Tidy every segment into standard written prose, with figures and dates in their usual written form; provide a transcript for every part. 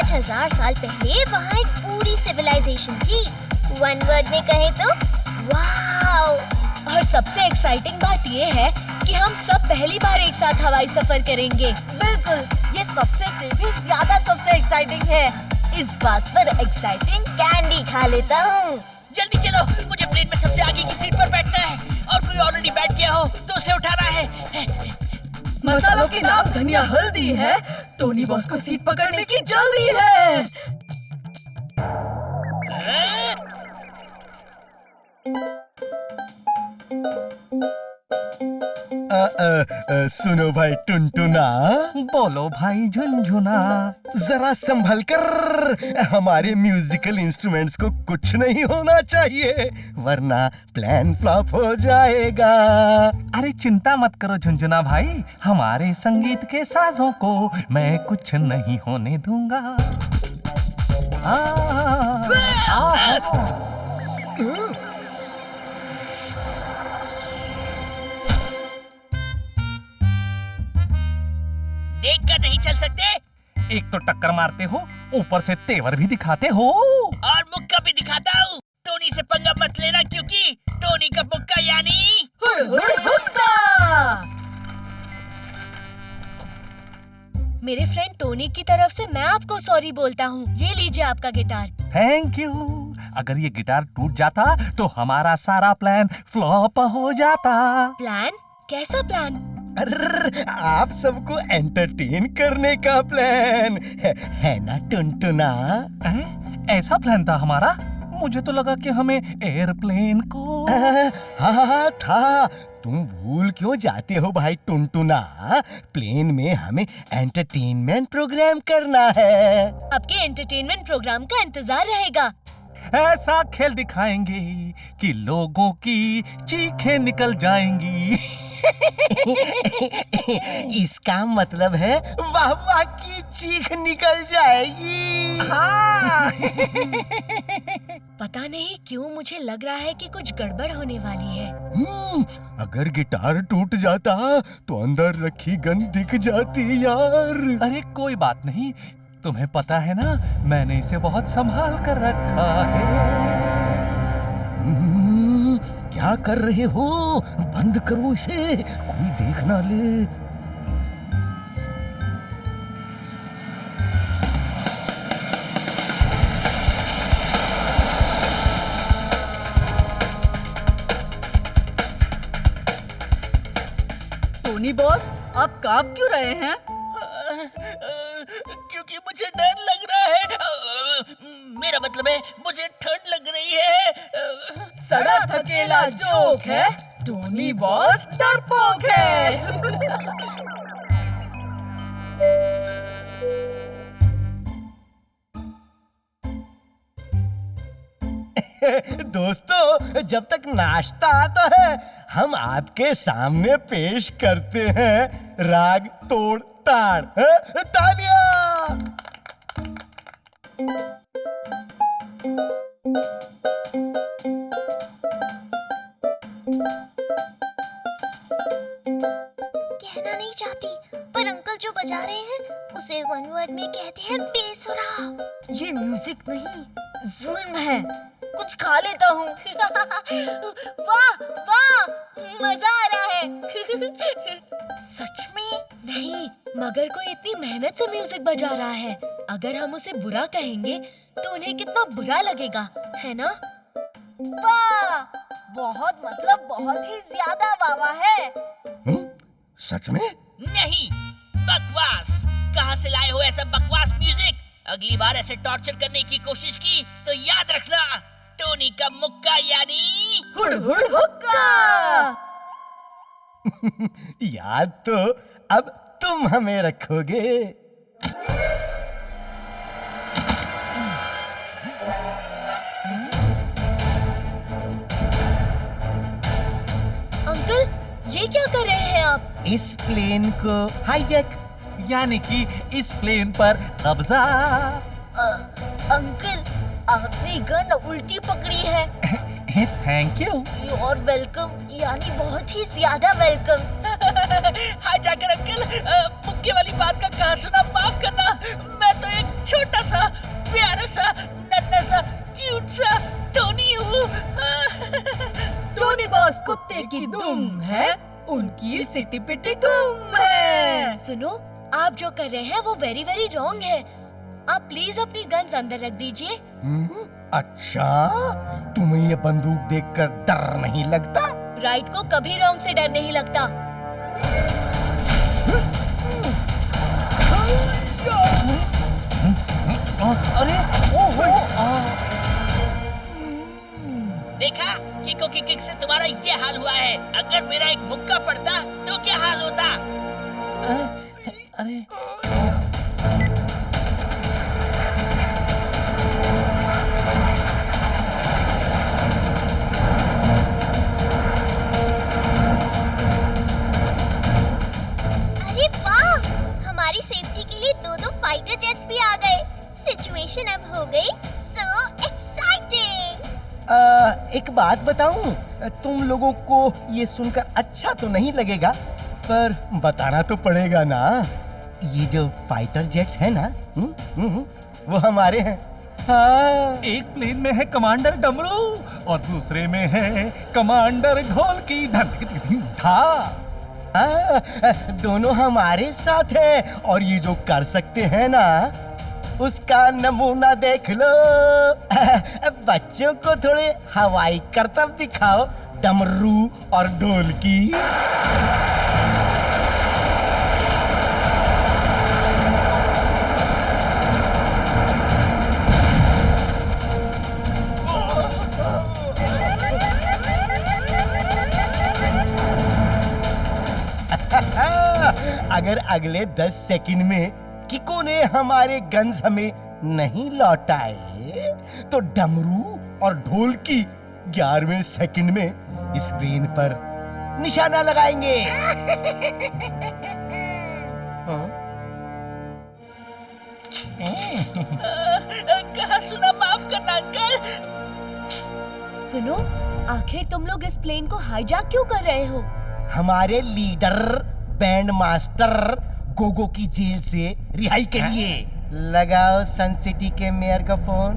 5000 साल पहले वहाँ एक पूरी सिविलाइजेशन थी। वन वर्ड में कहे तो वाओ। और सबसे एक्साइटिंग बात ये है कि हम सब पहली बार एक साथ हवाई सफर करेंगे। बिल्कुल, ये सबसे से भी ज्यादा सबसे एक्साइटिंग है। इस बात पर एक्साइटिंग कैंडी खा लेता हूँ। जल्दी चलो, मुझे प्लेन में सबसे आगे की सीट पर बैठना है और कोई ऑलरेडी बैठ गया हो तो उसे उठाना है। मसालों के नाम धनिया हल्दी है, टोनी बॉस को सीट पकड़ने की जल्दी है। सुनो भाई टुनटुना। बोलो भाई झुनझुना। जरा संभल कर, हमारे म्यूजिकल इंस्ट्रूमेंट्स को कुछ नहीं होना चाहिए वरना प्लान फ्लॉप हो जाएगा। अरे चिंता मत करो झुनझुना भाई, हमारे संगीत के साजों को मैं कुछ नहीं होने दूंगा। देख कर नहीं चल सकते? एक तो टक्कर मारते हो, ऊपर से तेवर भी दिखाते हो। और मुक्का भी दिखाता हूँ। टोनी से पंगा मत लेना क्योंकि टोनी का मुक्का यानी हुक्का। मेरे फ्रेंड टोनी की तरफ से मैं आपको सॉरी बोलता हूँ। ये लीजिए आपका गिटार। Thank you. अगर ये गिटार टूट जाता तो हमारा सारा प्लान फ्लॉप हो जाता। प्लान? कैसा प्लान? अरे आप सबको एंटरटेन करने का प्लान है ना टुनटुना? ऐसा प्लान था हमारा? मुझे तो लगा कि हमें एयरप्लेन को। हाँ था। तुम भूल क्यों जाते हो भाई टुनटुना? प्लेन में हमें एंटरटेनमेंट प्रोग्राम करना है। आपके एंटरटेनमेंट प्रोग्राम का इंतजार रहेगा। ऐसा खेल दिखाएंगे कि लोगों की चीखें निकल जाएंगी। इसका मतलब है वाह वाह की चीख निकल जाएगी। हाँ। पता नहीं क्यों मुझे लग रहा है कि कुछ गड़बड़ होने वाली है। अगर गिटार टूट जाता तो अंदर रखी गन दिख जाती यार। अरे कोई बात नहीं, तुम्हें पता है ना मैंने इसे बहुत संभाल कर रखा है। क्या कर रहे हो? बंद करो इसे, कोई देख ना ले। टोनी बॉस, आप कांप क्यों रहे हैं? क्योंकि मुझे डर लग रहा है। मेरा मतलब है मुझे ठंड लग रही है। सड़ा थकेला जोक है, टोनी बॉस डरपोक है। दोस्तों, जब तक नाश्ता आता है हम आपके सामने पेश करते हैं राग तोड़ ताड़। तालियां। कहना नहीं चाहती पर अंकल जो बजा रहे हैं उसे वन वर्ड में कहते हैं बेसुरा। ये म्यूजिक नहीं, जुल्म है। कुछ खा लेता हूँ। वाह वाह, मजा आ रहा है। सच में? नहीं, मगर कोई इतनी मेहनत से म्यूजिक बजा रहा है। अगर हम उसे बुरा कहेंगे तो उन्हें कितना बुरा लगेगा, है ना? वाह, बहुत मतलब बहुत ही ज्यादा वाह है। सच में? नहीं, बकवास। कहाँ से लाए हो ऐसा बकवास म्यूजिक? अगली बार ऐसे टॉर्चर करने की कोशिश की तो याद रखना, टोनी का मुक्का यानी हुड़ हुड़ हुक्का। याद तो अब तुम हमें रखोगे। अंकल, ये क्या कर रहे हैं आप? इस प्लेन को हाईजैक, यानी कि इस प्लेन पर कब्जा। अंकल, आपने गन उल्टी पकड़ी है। Thank you. You are welcome, यानी बहुत ही ज्यादा वेलकम। हाय जाकर अंकल, मुक्के ये वाली बात का कहा सुना माफ करना। मैं तो एक छोटा सा प्यारा सा नन्हा सा क्यूट सा टोनी हूँ। टोनी बॉस कुत्ते की दुम है, उनकी सिटी पिटी गुम है। सुनो, आप जो कर रहे हैं वो वेरी वेरी रॉन्ग है। आप प्लीज अपनी गन्स अंदर रख दीजिए। अच्छा, तुम्हें ये बंदूक देखकर डर नहीं लगता? राइट को कभी रॉन्ग से डर नहीं लगता। अरे देखा, किको की किक से तुम्हारा ये हाल हुआ है। अगर मेरा एक मुक्का पड़ता तो क्या हाल होता? अरे अरे वाह, हमारी सेफ्टी के लिए दो फाइटर जेट्स भी आ गए। सिचुएशन अब हो गई सो एक्साइटिंग। एक बात बताऊं, तुम लोगों को ये सुनकर अच्छा तो नहीं लगेगा, पर बताना तो पड़ेगा ना। ये जो फाइटर जेट्स है ना, वो हमारे हैं। हाँ। एक प्लेन में है कमांडर डमरू और दूसरे में है कमांडर ढोलकी। दोनों हमारे साथ हैं और ये जो कर सकते हैं ना, उसका नमूना देख लो। बच्चों को थोड़े हवाई करतब दिखाओ, डमरू और ढोलकी। अगर अगले 10 सेकंड में किको ने हमारे गन्स हमें नहीं लौटाए तो डमरू और ढोलकी 11वें सेकंड में इस प्लेन पर निशाना लगाएंगे। कहा सुना माफ करना अंकल। सुनो, आखिर तुम लोग इस प्लेन को हाईजैक क्यों कर रहे हो? हमारे लीडर बैंड मास्टर गोगो की जेल से रिहाई के लिए। लगाओ सन सिटी के मेयर का फोन।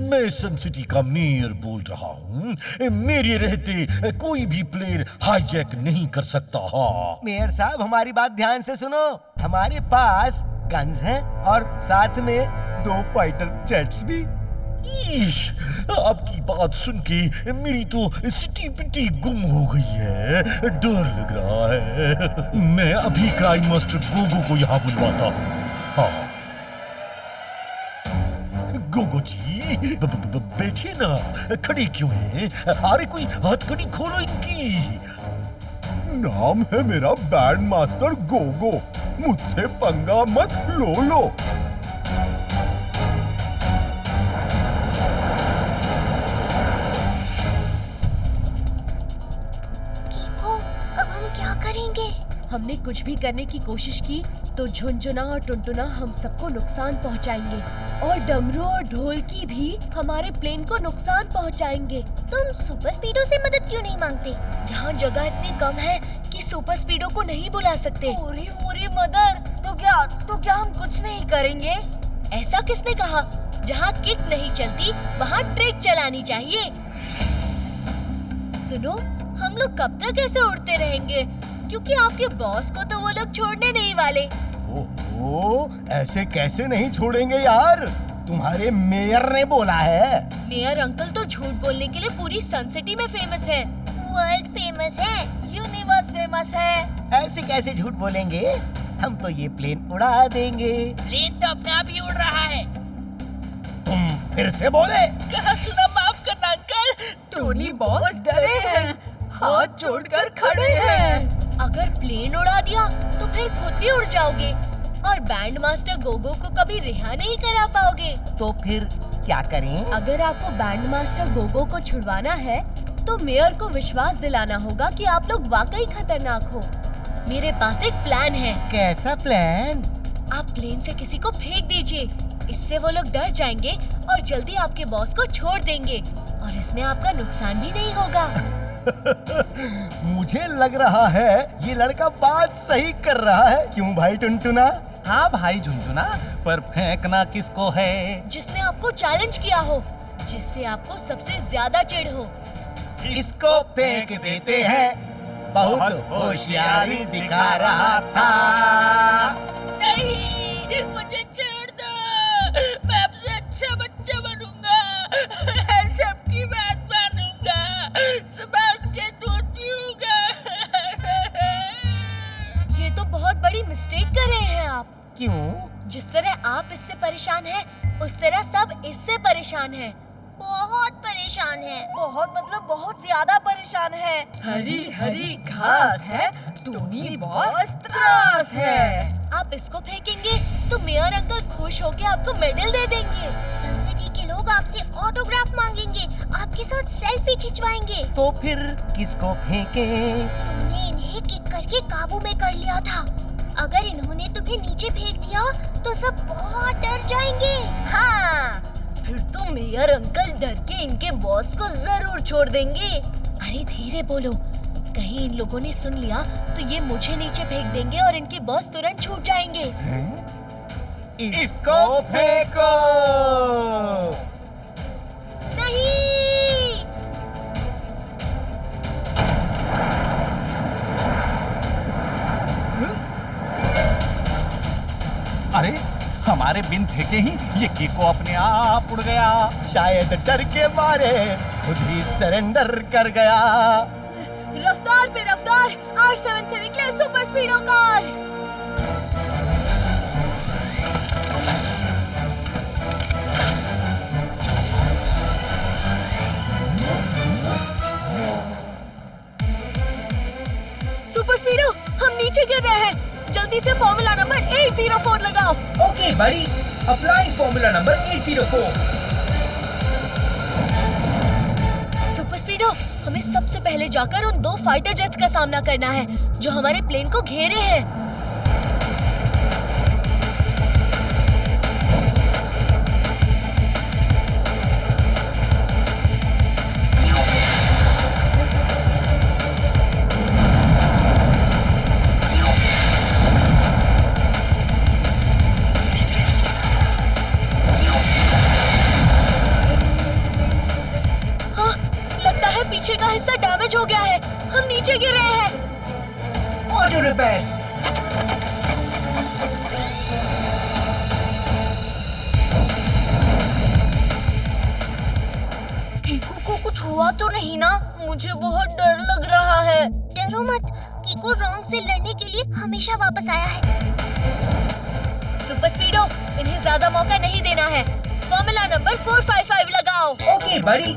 मैं सन सिटी का मेयर बोल रहा हूँ। मेरे रहते कोई भी प्लेन हाईजैक नहीं कर सकता। मेयर साहब, हमारी बात ध्यान से सुनो। हमारे पास गन्स हैं और साथ में 2 फाइटर जेट्स भी। आपकी बात सुन के मेरी तो सिटी पिटी गुम हो गई है। डर लग रहा है। मैं अभी क्राइम मास्टर गोगो को यहाँ बुलवाता हूँ। हाँ गोगो जी, बैठिए ना, खड़े क्यों हैं? अरे कोई हथकड़ी खोलो इनकी। नाम है मेरा बैंड मास्टर गोगो, मुझसे पंगा मत लो। हमने कुछ भी करने की कोशिश की तो झुनझुना और टुनटुना हम सबको नुकसान पहुंचाएंगे और डमरू और ढोलकी भी हमारे प्लेन को नुकसान पहुंचाएंगे। तुम सुपर स्पीडो से मदद क्यों नहीं मांगते? यहाँ जगह इतनी कम है कि सुपर स्पीडो को नहीं बुला सकते। मोरी मदर, तो क्या हम कुछ नहीं करेंगे? ऐसा किसने कहा? जहाँ किक नहीं चलती वहाँ ट्रिक चलानी चाहिए। सुनो, हम लोग कब तक ऐसे उड़ते रहेंगे? क्योंकि आपके बॉस को तो वो लोग छोड़ने नहीं वाले। ओहो, ऐसे कैसे नहीं छोड़ेंगे यार? तुम्हारे मेयर ने बोला है। मेयर अंकल तो झूठ बोलने के लिए पूरी सन सिटी में फेमस है। वर्ल्ड फेमस है, यूनिवर्स फेमस है। ऐसे कैसे झूठ बोलेंगे? हम तो ये प्लेन उड़ा देंगे। प्लेन तो अपने आप ही उड़ रहा है। तुम फिर से बोले। कहा सुना माफ करना अंकल। टोनी बॉस डरे हैं, हाथ जोड़कर खड़े हैं। अगर प्लेन उड़ा दिया तो फिर खुद भी उड़ जाओगे और बैंड मास्टर गोगो को कभी रिहा नहीं करा पाओगे। तो फिर क्या करें? अगर आपको बैंड मास्टर गोगो को छुड़वाना है तो मेयर को विश्वास दिलाना होगा कि आप लोग वाकई खतरनाक हो। मेरे पास एक प्लान है। कैसा प्लान? आप प्लेन से किसी को फेंक दीजिए, इससे वो लोग डर जाएंगे और जल्दी आपके बॉस को छोड़ देंगे और इसमें आपका नुकसान भी नहीं होगा। मुझे लग रहा है ये लड़का बात सही कर रहा है, क्यों भाई टुनटुना? हाँ भाई झुनझुना, पर फेंकना किसको है? जिसने आपको चैलेंज किया हो, जिससे आपको सबसे ज्यादा चिढ़ हो। इसको फेंक देते हैं, बहुत होशियारी दिखा रहा था। नहीं, मुझे छोड़ दो। मैं आपसे अच्छा बच्चा बनूंगा, सबकी बात मानूंगा, सुबह उठ के दूध पीऊंगा। ये तो बहुत बड़ी मिस्टेक कर रहे हैं आप। क्यों? जिस तरह आप इससे परेशान हैं, उस तरह सब इससे परेशान हैं। बहुत परेशान है। बहुत मतलब बहुत ज्यादा परेशान है। हरी हरी घास है, टोनी बॉस त्रास है। आप इसको फेंकेंगे तो मेयर अंकल खुश होके आपको मेडल दे देंगे। सन सिटी के लोग आपसे ऑटोग्राफ मांगेंगे, आपके साथ सेल्फी खिंचवाएंगे। तो फिर किसको फेंके? तुमने इन्हें किक करके काबू में कर लिया था। अगर इन्होंने तुम्हें नीचे फेंक दिया तो सब बहुत डर जाएंगे। हाँ, फिर तो मेयर अंकल डर के इनके बॉस को जरूर छोड़ देंगे। अरे धीरे बोलो, कहीं इन लोगों ने सुन लिया तो ये मुझे नीचे फेंक देंगे और इनके बॉस तुरंत छूट जाएंगे। इसको फेंको। नहीं, अरे हमारे बिन फेंके ही ये केको अपने आप उड़ गया। शायद डर के मारे खुद ही सरेंडर कर गया। रफ्तार पे रफ्तार, R7 से निकले सुपर स्पीडो कार। सुपर स्पीडो, हम नीचे गिर रहे हैं। जल्दी से फॉर्मूला नंबर 804 लगाओ। ओके बड़ी, अप्लाई फॉर्मूला नंबर 804। सुपर स्पीडो, हमें सबसे पहले जाकर उन 2 फाइटर जेट्स का सामना करना है जो हमारे प्लेन को घेरे हैं। पीछे का हिस्सा डैमेज हो गया है, हम नीचे गिर रहे हैं। Auto repair. कीकू को कुछ हुआ तो नहीं ना? मुझे बहुत डर लग रहा है। डरो मत, कीको रॉन्ग से लड़ने के लिए हमेशा वापस आया है। सुपर स्पीडो, इन्हें ज्यादा मौका नहीं देना है। फॉर्मूला नंबर 455 लगाओ। ओके बड़ी।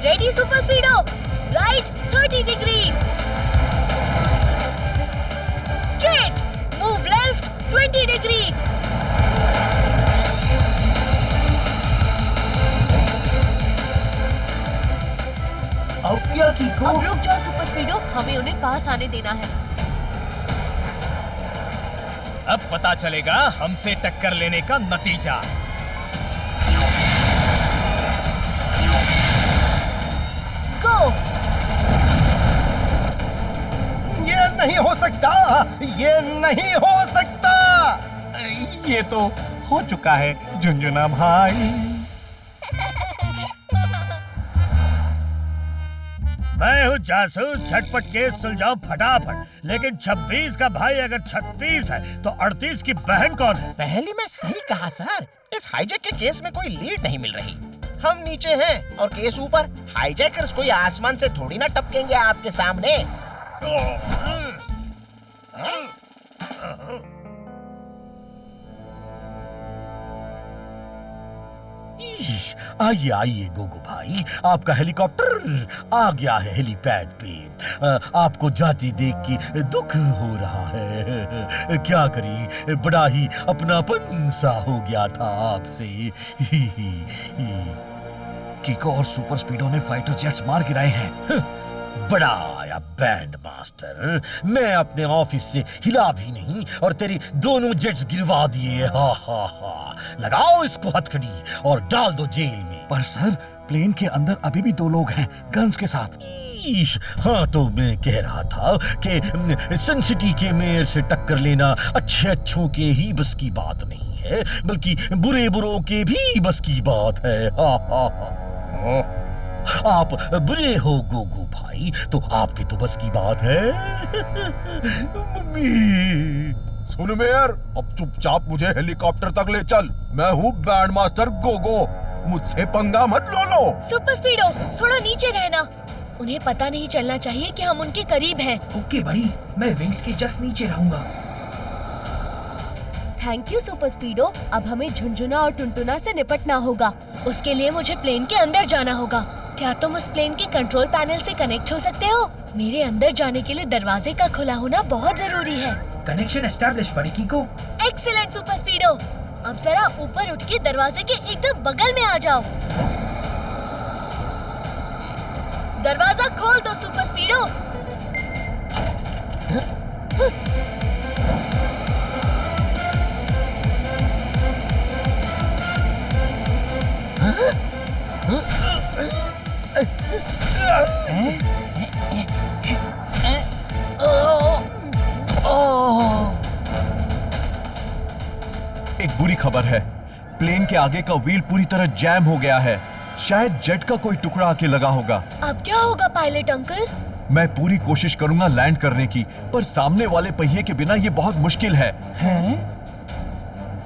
Ready super speedo, right 30 degree, straight, move left 20 degree. अब क्या कीको? अब रुक जाओ सुपर स्पीडो, हमें उन्हें पास आने देना है। अब पता चलेगा हमसे टक्कर लेने का नतीजा। गो। ये नहीं हो सकता, ये नहीं हो सकता। ये तो हो चुका है झुनझुना भाई। मैं हूँ जासूस, झटपट केस सुलझाओ फटाफट। लेकिन 26 का भाई अगर 36 है तो 38 की बहन कौन है? पहले में सही कहा सर, इस हाईजैक के केस में कोई लीड नहीं मिल रही। हम नीचे हैं और केस ऊपर। हाईजैकर्स कोई आसमान से थोड़ी ना टपकेंगे आपके सामने। आइए आइए गोगो भाई, आपका हेलीकॉप्टर आ गया है हेलीपैड पे। आपको जाते देख के दुख हो रहा है। क्या करी, बड़ा ही अपनापन सा हो गया था आपसे। किको और सुपर स्पीडो ने फाइटर जेट्स मार गिराए हैं। बड़ा आया बैंड मास्टर, मैं अपने ऑफिस से हिला भी नहीं और तेरी दोनों जेट्स गिरवा दिए। हा हा हा, लगाओ इसको हथकड़ी और डाल दो जेल में। पर सर, प्लेन के अंदर अभी भी 2 लोग हैं गन्स के साथ। हाँ, तो मैं कह रहा था कि सन सिटी के मेयर से टक्कर लेना अच्छों के ही बस की बात नहीं है, बल्कि बुरों के भी बस की बात है। हा हा हा। आप बुरे हो गोगो भाई, तो आपके तो बस की बात है। मम्मी, सुन मेयर, अब चुपचाप मुझे हेलीकॉप्टर तक ले चल। मैं हूँ बैंड मास्टर गोगो, मुझसे पंगा मत लो। सुपर स्पीडो, थोड़ा नीचे रहना। उन्हें पता नहीं चलना चाहिए कि हम उनके करीब हैं। ओके बड़ी, मैं विंग्स के जस्ट नीचे रहूंगा। Thank you super स्पीडो। अब हमें झुनझुना और टुनटुना से निपटना होगा। उसके लिए मुझे प्लेन के अंदर जाना होगा। क्या तुम उस प्लेन के कंट्रोल पैनल से कनेक्ट हो सकते हो? मेरे अंदर जाने के लिए दरवाजे का खुला होना बहुत जरूरी है। कनेक्शन एस्टैब्लिश बड़ी कीको। Excellent super स्पीडो। अब जरा ऊपर उठ के दरवाजे के एकदम बगल में आ जाओ। दरवाजा खोल दो सुपर स्पीडो। एक बुरी खबर है, प्लेन के आगे का व्हील पूरी तरह जैम हो गया है। शायद जेट का कोई टुकड़ा आके लगा होगा। अब क्या होगा पायलट अंकल? मैं पूरी कोशिश करूंगा लैंड करने की, पर सामने वाले पहिए के बिना ये बहुत मुश्किल है।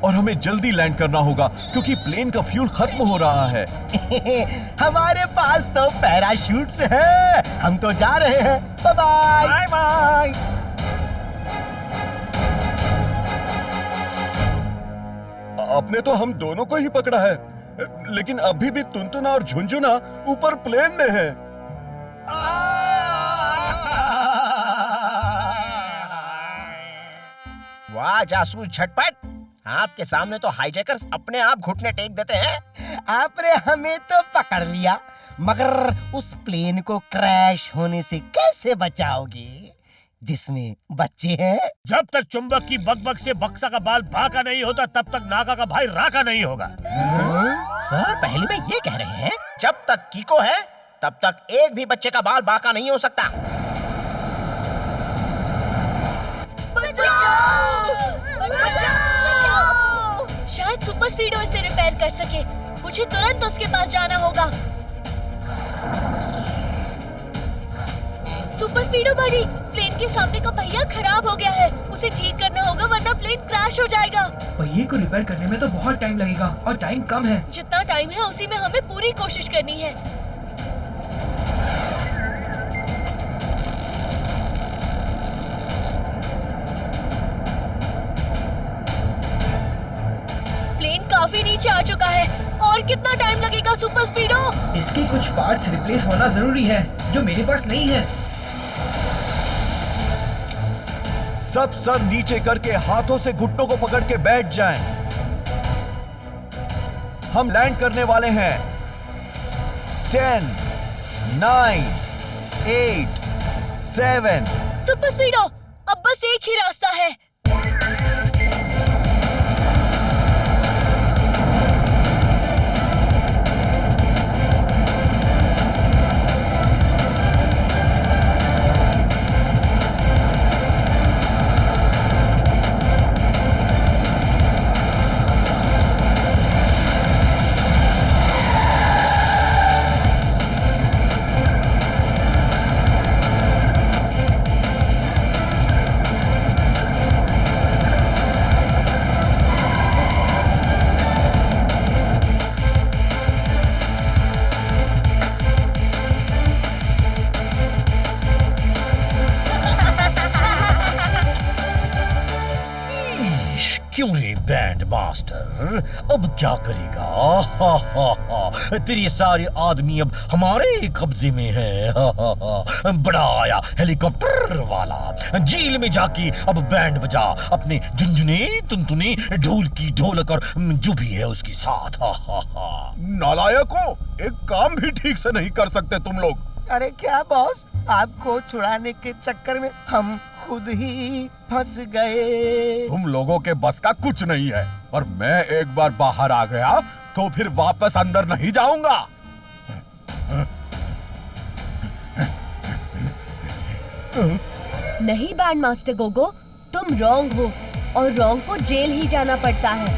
और हमें जल्दी लैंड करना होगा क्योंकि प्लेन का फ्यूल खत्म हो रहा है। हमारे पास तो पैराशूट्स हैं, हम तो जा रहे हैं। Bye bye. Bye bye. आपने तो हम दोनों को ही पकड़ा है, लेकिन अभी भी टुनटुना और झुनझुना ऊपर प्लेन में है। वाह जासूस झटपट, आपके सामने तो हाईजैकर्स अपने आप घुटने टेक देते हैं। आपने हमें तो पकड़ लिया, मगर उस प्लेन को क्रैश होने से कैसे बचाओगे जिसमें बच्चे हैं? जब तक चुंबक की बकबक से बक्सा का बाल बांका नहीं होता, तब तक नागा का भाई राका नहीं होगा। सर, पहले में ये कह रहे हैं जब तक कीको है तब तक एक भी बच्चे का बाल बांका नहीं हो सकता। शायद सुपर स्पीडो इसे रिपेयर कर सके। मुझे तुरंत उसके पास जाना होगा। सुपर स्पीडो बड़ी, प्लेन के सामने का पहिया खराब हो गया है। उसे ठीक करना होगा वरना प्लेन क्रैश हो जाएगा। पहिए को रिपेयर करने में तो बहुत टाइम लगेगा और टाइम कम है। जितना टाइम है उसी में हमें पूरी कोशिश करनी है। प्लेन काफी नीचे आ चुका है। और कितना टाइम लगेगा सुपर स्पीडो? इसके कुछ पार्ट्स रिप्लेस होना जरूरी है जो मेरे पास नहीं है। सब सर नीचे करके हाथों से घुटनों को पकड़ के बैठ जाएं। हम लैंड करने वाले हैं। 10, 9, 8, 7। सुपर स्पीडो, अब बस एक ही रास्ता है। क्यों रे बैंड मास्टर, अब क्या करेगा? हा हा हा, तेरे सारे आदमी अब हमारे कब्जे में है। हा हा हा, बड़ा आया हेलीकॉप्टर वाला, जेल में जाके अब बैंड बजा, अपने झुनझुने तुनतुने ढोल की ढोलक और जो भी है उसके साथ। हा हा हा। नालायकों, एक काम भी ठीक से नहीं कर सकते तुम लोग। अरे क्या बॉस, आपको छुड़ाने के चक्कर में हम खुद ही फंस गए। तुम लोगों के बस का कुछ नहीं है, और मैं एक बार बाहर आ गया तो फिर वापस अंदर नहीं जाऊंगा। नहीं बैंड मास्टर गोगो, तुम रॉन्ग हो और रॉन्ग को जेल ही जाना पड़ता है।